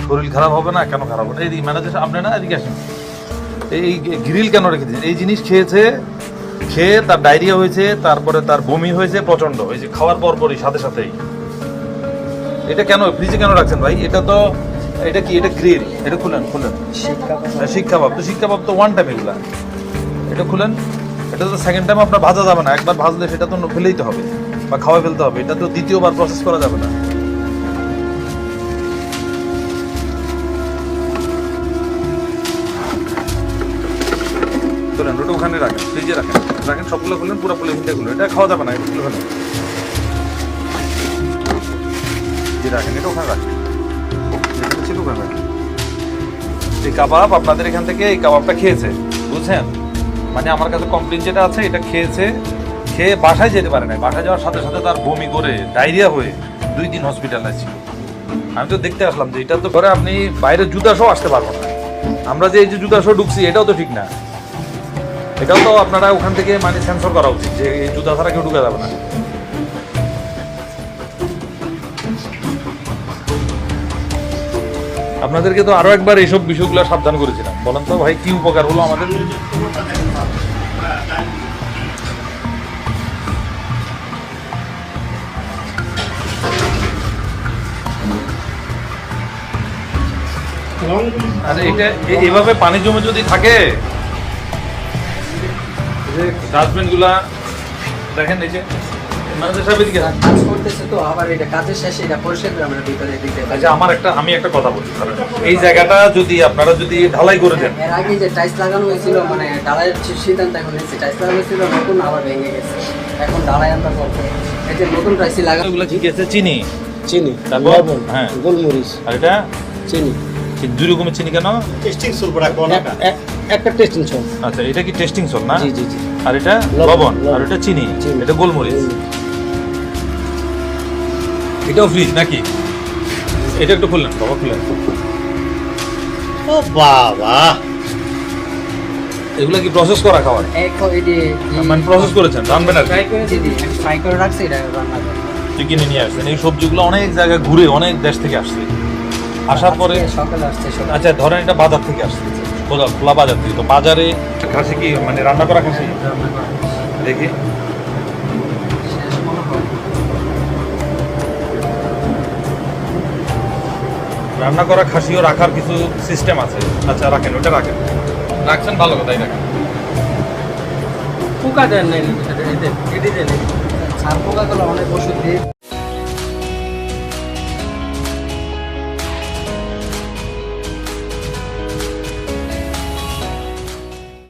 শরীর খারাপ হবে না? কেন খারাপ হবে? এই ম্যানেজার আপনি না, এদিকে আসেন। এই গ্রিল কেন রেখে দিয়েছেন? এই জিনিস খেয়েছে, খেয়ে তার ডায়রিয়া হয়েছে, তারপরে তার বমি হয়েছে প্রচন্ড, ওই যে খাওয়ার পরপরই সাথে সাথেই। এটা কেন ফ্রিজে কেন রাখছেন ভাই? এটা তো, এটা কি, এটা গ্রিল, এটা খুলেন শিক কাবাব তো, শিক কাবাব তো ওয়ান টাইম এগুলা। এটা খুলেন, এটা তো সেকেন্ড টাইম আপনার ভাজা যাবে না। একবার ভাজলে সেটা তো ফেলেই তো হবে বা খাওয়া ফেলতে হবে। এটা তো দ্বিতীয়বার প্রসেস করা যাবে না। খুলেন ওটা, ওখানে রাখেন, ফ্রিজে রাখেন, রাখেন সবগুলো খুলেন, পুরো পলিথিনটা খুলেন। এটা খাওয়া যাবে না, এগুলো খুলেন, রাখেন, এটা ওখানে রাখেন, ছিল ওখানে। এই কাবাব আপনাদের এখান থেকে এই কাবাবটা খেয়েছে, বুঝছেন? মানে আমার কাছে কমপ্লেন যেটা আছে, এটা খেয়েছে, খেয়ে বাসায় যেতে পারে না। বাসায় যাওয়ার সাথে সাথে তার বমি করে ডায়রিয়া হয়ে 2 দিন হসপিটালে ছিল। আমি তো দেখতে আসলাম যে এটা তো করে আপনি বাইরে জুতা সহ আসতে পারবো না। আমরা যে এই যে জুতা সহ ঢুকছি, এটাও তো ঠিক না। এটাও তো আপনারা ওখান থেকে মানে সেন্সর করা উচিত যে এই জুতা ছাড়া কেউ ঢুকে যাবে না। আপনাদেরকে তো আরো একবার এইসব বিষয়গুলো সাবধান করেছিলাম। বলেন তো ভাই, কি উপকার হলো আমাদের? আরে এটা এইভাবে পানি জমে যদি থাকে, ডাস্টবিন গুলা দেখেন, এই যে আমি একটা কথা বলি, এই জায়গাটা যদি আপনারা যদি ঢালাই করে দেন, এর আগে যে টাইলস লাগানো হয়েছিল, মানে ঢালাইয়ের সিদ্ধান্ত এখন হয়েছে, টাইলস লাগানো হয়েছিল নতুন, আবার ভেঙে গেছে, এখন ঢালাই আনতে বলছে। এই যে নতুন টাইলস লাগানো, এগুলো কি গেছে? চিনি, তারপর হ্যাঁ গোলমরিচ, আর এটা চিনি। 2 রকমের চিনি কেন? টেস্টিং সল্ট রাখবো না, একটা টেস্টিং সল্ট। আচ্ছা, এটা কি টেস্টিং সল্ট না? জি জি জি। আর এটা লবণ, আর এটা চিনি, এটা গোলমরিচ। এটাও ফ্রিজ নাকি? এটা একটু খুললেন বাবা, খুললেন। ও বাবা, এগুলো কি প্রসেস করা খাবার? মানে প্রসেস করেছেন, রানবেন আর ফ্রাই করে দিদি, ফ্রাই করে রাখছি, এটা রান্না করব। কি কিনে নিয়ে আসছেন? এই সবজিগুলো অনেক জায়গায় ঘুরে অনেক দেশ থেকে আসছে, আসার পরে সকালে আসছে। আচ্ছা ধরেন এটা বাজার থেকে আসছে, খোলা বাজার থেকে। তো বাজারে খাসি কি মানে রান্না করা খাসি? দেখি, রান্না করা খাসিও রাখার কিছু সিস্টেম আছে। আচ্ছা রাখেন, ওটা রাখেন, রাখছেন ভালো কথাই রাখেন। পোকা দেন নাই, এটি দেন, ছাড় পোকা গুলো অনেক ওষুধ দিয়ে